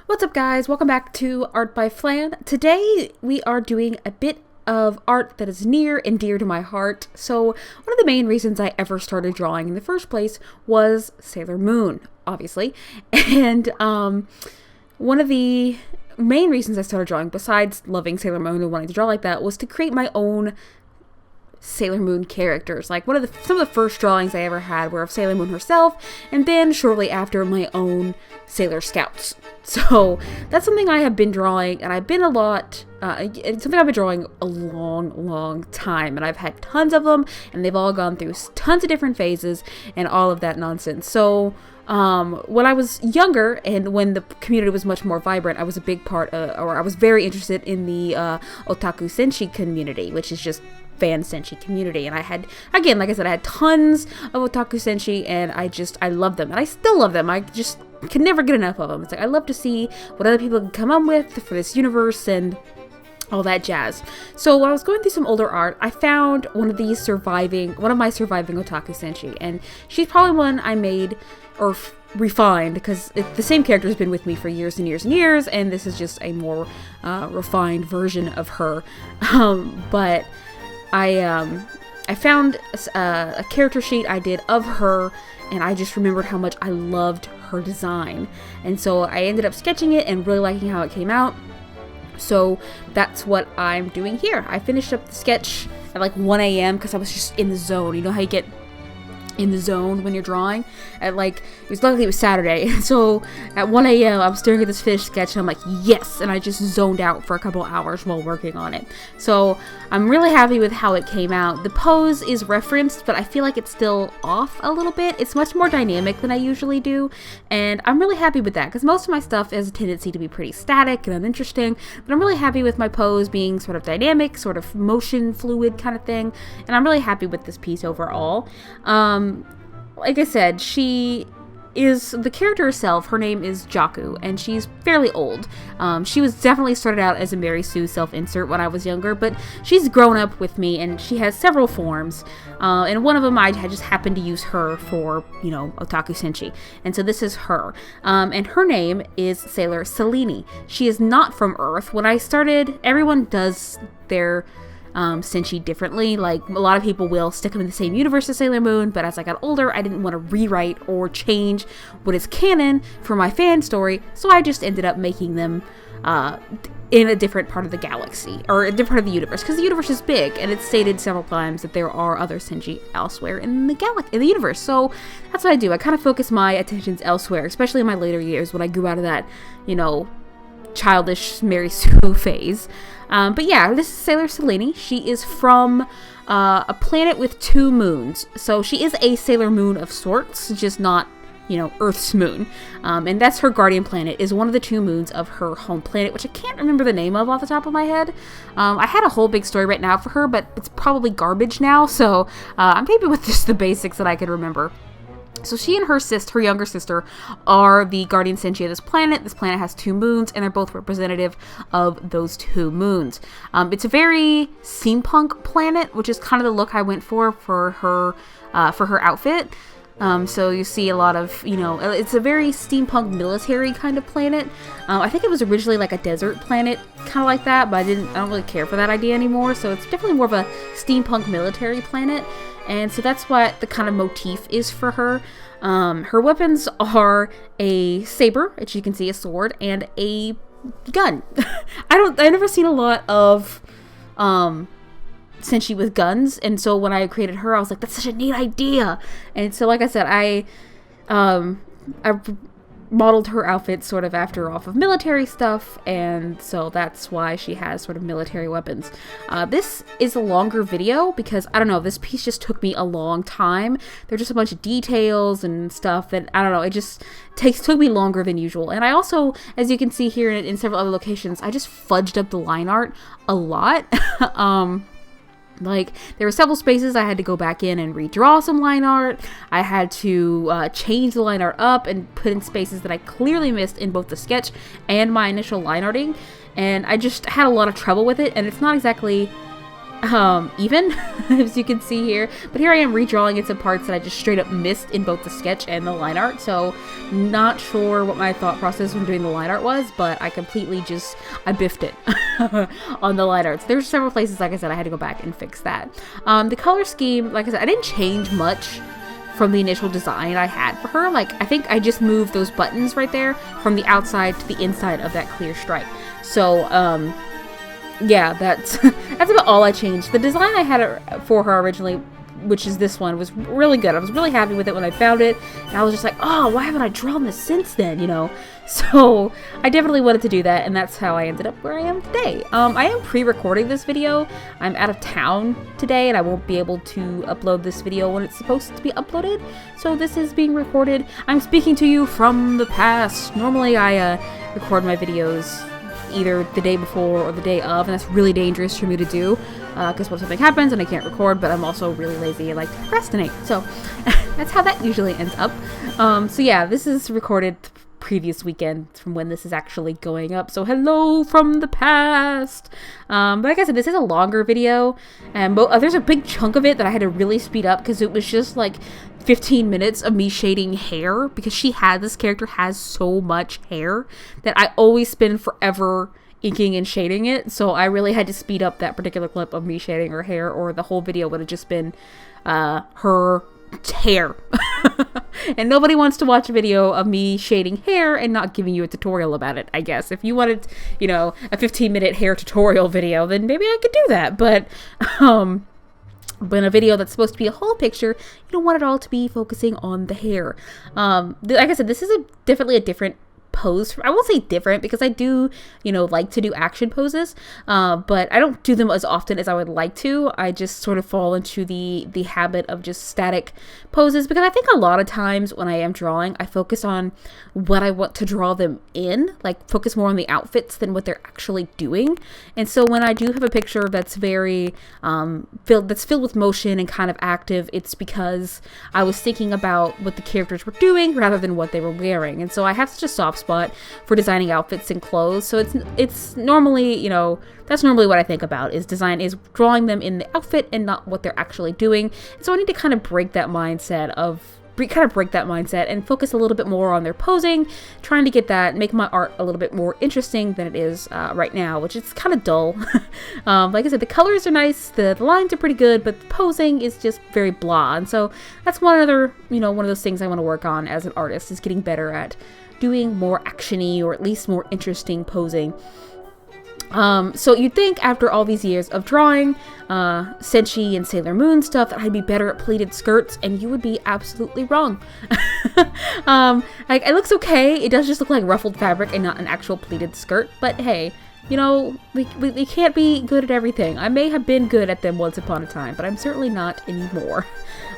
What's up, guys? Welcome back to Art by Flan. Today we are doing a bit of art that is near and dear to my heart. So one of the main reasons I ever started drawing in the first place was Sailor Moon, obviously. And one of the main reasons I started drawing, besides loving Sailor Moon and wanting to draw like that, was to create my own Sailor Moon characters. Like some of the first drawings I ever had were of Sailor Moon herself, and then shortly after, my own Sailor Scouts. So that's something I have been drawing, and I've been it's something I've been drawing a long time, and I've had tons of them, and they've all gone through tons of different phases and all of that nonsense. So when I was younger and when the community was much more vibrant, I was a big part or I was very interested in the Otaku Cintiq community, which is just fan Cintiq community. And I had, again, like I said, I had tons of Otaku Cintiq, and I love them, and I still love them. I just can never get enough of them. It's like I love to see what other people can come up with for this universe and all that jazz. So when I was going through some older art, I found one of my surviving Otaku Cintiq, and she's probably one I made or refined, because the same character has been with me for years and years and years, and this is just a more refined version of her. But I found a character sheet I did of her, and I just remembered how much I loved her design. And so I ended up sketching it and really liking how it came out. So that's what I'm doing here. I finished up the sketch at like 1 a.m. because I was just in the zone. You know how you get in the zone when you're drawing? Luckily it was Saturday, so at 1 a.m. I was staring at this finished sketch, and I'm like, yes, and I just zoned out for a couple hours while working on it. So I'm really happy with how it came out. The pose is referenced, but I feel like it's still off a little bit. It's much more dynamic than I usually do, and I'm really happy with that, because most of my stuff has a tendency to be pretty static and uninteresting, but I'm really happy with my pose being sort of dynamic, sort of motion fluid kind of thing, and I'm really happy with this piece overall. Like I said, the character herself, her name is Jaku, and she's fairly old. She was definitely started out as a Mary Sue self-insert when I was younger, but she's grown up with me, and she has several forms, and one of them I just happened to use her for, Otaku Cintiq, and so this is her, and her name is Sailor Selini. She is not from Earth. When I started, everyone does their Cintiq differently. Like, a lot of people will stick them in the same universe as Sailor Moon, but as I got older, I didn't want to rewrite or change what is canon for my fan story, so I just ended up making them in a different part of the galaxy, or a different part of the universe, because the universe is big, and it's stated several times that there are other Cintiq elsewhere in the universe. So that's what I do. I kind of focus my attentions elsewhere, especially in my later years when I grew out of that, childish Mary Sue phase. But yeah, this is Sailor Selini. She is from a planet with 2 moons. So she is a Sailor Moon of sorts, just not, Earth's moon. And that's her guardian planet, is one of the 2 moons of her home planet, which I can't remember the name of off the top of my head. I had a whole big story right now for her, but it's probably garbage now. So I'm happy with just the basics that I could remember. So she and her younger sister, are the guardian Cintiq of this planet. This planet has 2 moons, and they're both representative of those 2 moons. It's a very steampunk planet, which is kind of the look I went for her outfit. So you see a lot of, it's a very steampunk military kind of planet. I think it was originally like a desert planet, kind of like that, but I don't really care for that idea anymore. So it's definitely more of a steampunk military planet. And so that's what the kind of motif is for her. Her weapons are a saber, as you can see, a sword, and a gun. I've never seen a lot of Cintiq with guns, and so when I created her, I was like, that's such a neat idea. And so, like I said, I modeled her outfit sort of off of military stuff, and so that's why she has sort of military weapons. This is a longer video because, I don't know, this piece just took me a long time. There's just a bunch of details and stuff that, I don't know, it just took me longer than usual. And I also, as you can see here in several other locations, I just fudged up the line art a lot. Like, there were several spaces I had to go back in and redraw some line art. I had to change the line art up and put in spaces that I clearly missed in both the sketch and my initial line arting. And I just had a lot of trouble with it, and it's not exactly even, as you can see here. But here I am redrawing in some parts that I just straight up missed in both the sketch and the line art. So not sure what my thought process when doing the line art was, but I completely just, I biffed it on the line arts. There's several places, like I said, I had to go back and fix that. The color scheme, like I said, I didn't change much from the initial design I had for her. Like, I think I just moved those buttons right there from the outside to the inside of that clear stripe. So, yeah, that's that's about all I changed. The design I had for her originally, which is this one, was really good. I was really happy with it when I found it, and I was just like, oh, why haven't I drawn this since then, you know? So I definitely wanted to do that, and that's how I ended up where I am today. I am pre-recording this video. I'm out of town today, and I won't be able to upload this video when it's supposed to be uploaded, so this is being recorded. I'm speaking to you from the past. Normally I record my videos either the day before or the day of, and that's really dangerous for me to do because what if something happens and I can't record, but I'm also really lazy and like to procrastinate, so that's how that usually ends up. So yeah, this is recorded previous weekend from when this is actually going up, so hello from the past. But like I said, this is a longer video, and there's a big chunk of it that I had to really speed up because it was just like 15 minutes of me shading hair, because this character has so much hair that I always spend forever inking and shading it, so I really had to speed up that particular clip of me shading her hair, or the whole video would have just been her hair. And nobody wants to watch a video of me shading hair and not giving you a tutorial about it, I guess. If you wanted, you know, a 15-minute hair tutorial video, then maybe I could do that, but in a video that's supposed to be a whole picture, you don't want it all to be focusing on the hair. Like I said, this is definitely a different pose. I won't say different because I do, you know, like to do action poses, but I don't do them as often as I would like to. I just sort of fall into the habit of just static poses, because I think a lot of times when I am drawing, I focus on what I want to draw them in, like focus more on the outfits than what they're actually doing. And so when I do have a picture that's very filled with motion and kind of active, it's because I was thinking about what the characters were doing rather than what they were wearing. And so I have such a soft spot for designing outfits and clothes, so it's normally, you know, that's normally what I think about, is drawing them in the outfit and not what they're actually doing. So I need to kind of break that mindset and focus a little bit more on their posing, trying to make my art a little bit more interesting than it is right now, which is kind of dull. Like I said, the colors are nice, the lines are pretty good, but the posing is just very blah. And so that's one of those things I want to work on as an artist, is getting better at doing more actiony, or at least more interesting posing. So you'd think after all these years of drawing Cintiq and Sailor Moon stuff that I'd be better at pleated skirts, and you would be absolutely wrong. Like, it looks okay. It does just look like ruffled fabric and not an actual pleated skirt, but hey, you know, we can't be good at everything. I may have been good at them once upon a time, but I'm certainly not anymore.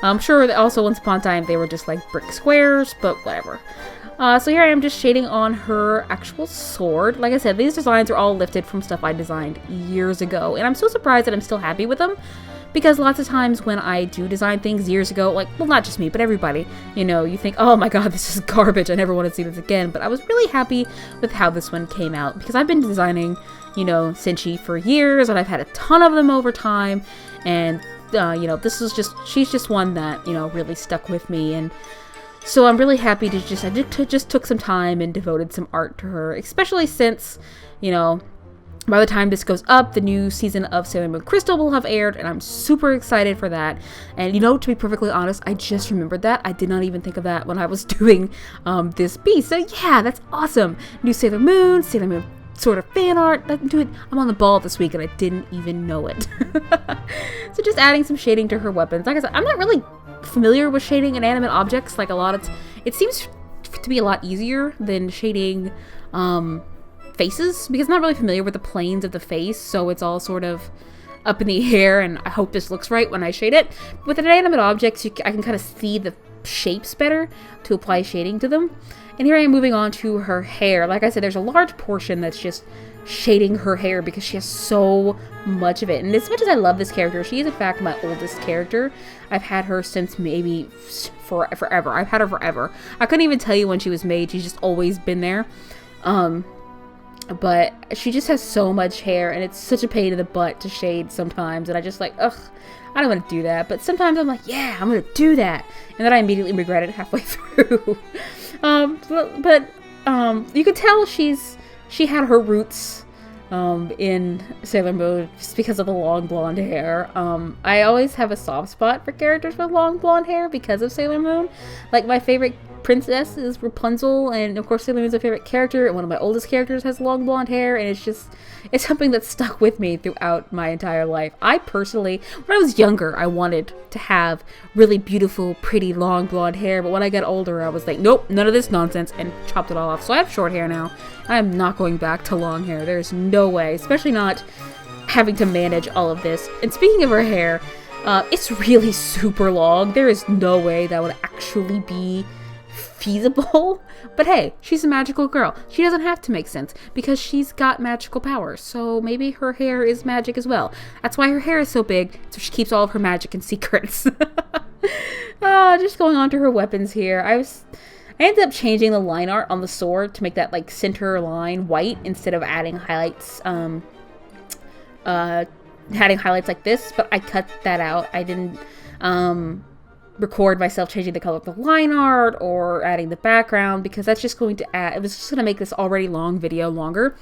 I'm sure that also once upon a time they were just like brick squares, but whatever. So here I am just shading on her actual sword. Like I said, these designs are all lifted from stuff I designed years ago, and I'm so surprised that I'm still happy with them, because lots of times when I do design things years ago, like, well, not just me, but everybody, you know, you think, oh my god, this is garbage, I never want to see this again. But I was really happy with how this one came out, because I've been designing, you know, Cintiq for years, and I've had a ton of them over time, and you know, she's just one that, you know, really stuck with me. And so I'm really happy to just took some time and devoted some art to her, especially since, you know, by the time this goes up, the new season of Sailor Moon Crystal will have aired, and I'm super excited for that. And, you know, to be perfectly honest, I just remembered that. I did not even think of that when I was doing this piece. So yeah, that's awesome. New Sailor Moon sort of fan art. I'm on the ball this week and I didn't even know it. So just adding some shading to her weapons. Like I said, I'm not really familiar with shading inanimate objects. Like it seems to be a lot easier than shading faces, because I'm not really familiar with the planes of the face, so it's all sort of up in the air, and I hope this looks right when I shade it. With inanimate objects, I can kind of see the shapes better to apply shading to them. And here I am moving on to her hair. Like I said, there's a large portion that's just shading her hair because she has so much of it. And as much as I love this character, she is in fact my oldest character. I've had her since maybe forever. I've had her forever. I couldn't even tell you when she was made. She's just always been there. But she just has so much hair, and it's such a pain in the butt to shade sometimes, and I just like, ugh, I don't want to do that. But sometimes I'm like, yeah, I'm going to do that. And then I immediately regret it halfway through. You could tell she had her roots in Sailor Moon just because of the long blonde hair. I always have a soft spot for characters with long blonde hair because of Sailor Moon. Like, my favorite princess is Rapunzel, and of course Sailor Moon's my favorite character, and one of my oldest characters has long blonde hair, and it's something that's stuck with me throughout my entire life. I personally, when I was younger, I wanted to have really beautiful, pretty, long blonde hair, but when I got older, I was like, nope, none of this nonsense, and chopped it all off. So I have short hair now. I am not going back to long hair. There's no way, especially not having to manage all of this. And speaking of her hair, it's really super long. There is no way that would actually be feasible, but hey, she's a magical girl. She doesn't have to make sense because she's got magical powers, so maybe her hair is magic as well. That's why her hair is so big, so she keeps all of her magic and secrets. Just going on to her weapons here. I ended up changing the line art on the sword to make that like center line white instead of adding highlights like this, but I cut that out. I didn't record myself changing the color of the line art or adding the background because that's just going to it was just going to make this already long video longer.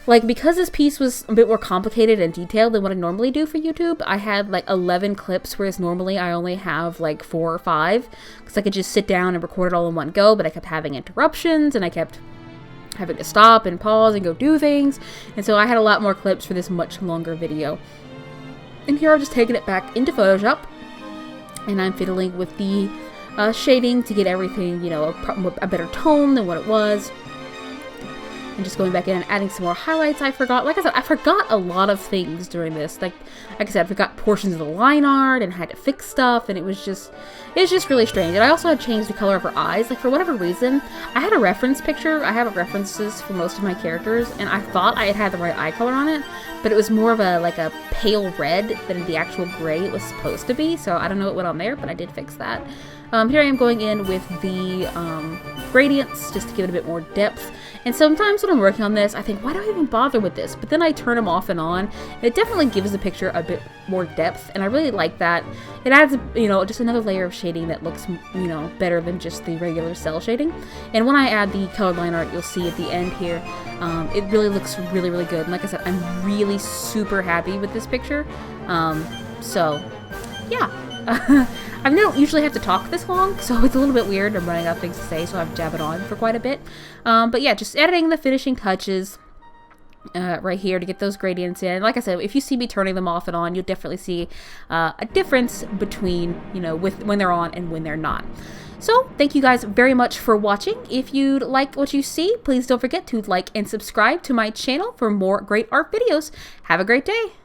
Like, because this piece was a bit more complicated and detailed than what I normally do for YouTube, I had like 11 clips, whereas normally I only have like 4 or 5 because I could just sit down and record it all in one go, but I kept having interruptions and I kept having to stop and pause and go do things, and so I had a lot more clips for this much longer video. And here I've just taken it back into Photoshop, and I'm fiddling with the shading to get everything, you know, a better tone than what it was. And just going back in and adding some more highlights I forgot. Like I said, I forgot a lot of things during this. Like I said, I forgot portions of the line art and had to fix stuff, and it was just really strange. And I also had changed the color of her eyes. Like, for whatever reason, I had a reference picture. I have references for most of my characters, and I thought I had the right eye color on it, but it was more of a pale red than the actual gray it was supposed to be. So I don't know what went on there, but I did fix that. Here I am going in with the gradients just to give it a bit more depth. And sometimes when I'm working on this, I think, why do I even bother with this? But then I turn them off and on, and it definitely gives the picture a bit more depth, and I really like that. It adds, you know, just another layer of shading that looks, you know, better than just the regular cell shading. And when I add the colored line art, you'll see at the end here, it really looks really, really good. And like I said, I'm really super happy with this picture. So, yeah. I don't usually have to talk this long, so it's a little bit weird. I'm running out of things to say, so I've jabbered on for quite a bit. But yeah, just editing the finishing touches right here to get those gradients in. Like I said, if you see me turning them off and on, you'll definitely see a difference between, you know, when they're on and when they're not. So, thank you guys very much for watching. If you like what you see, please don't forget to like and subscribe to my channel for more great art videos. Have a great day!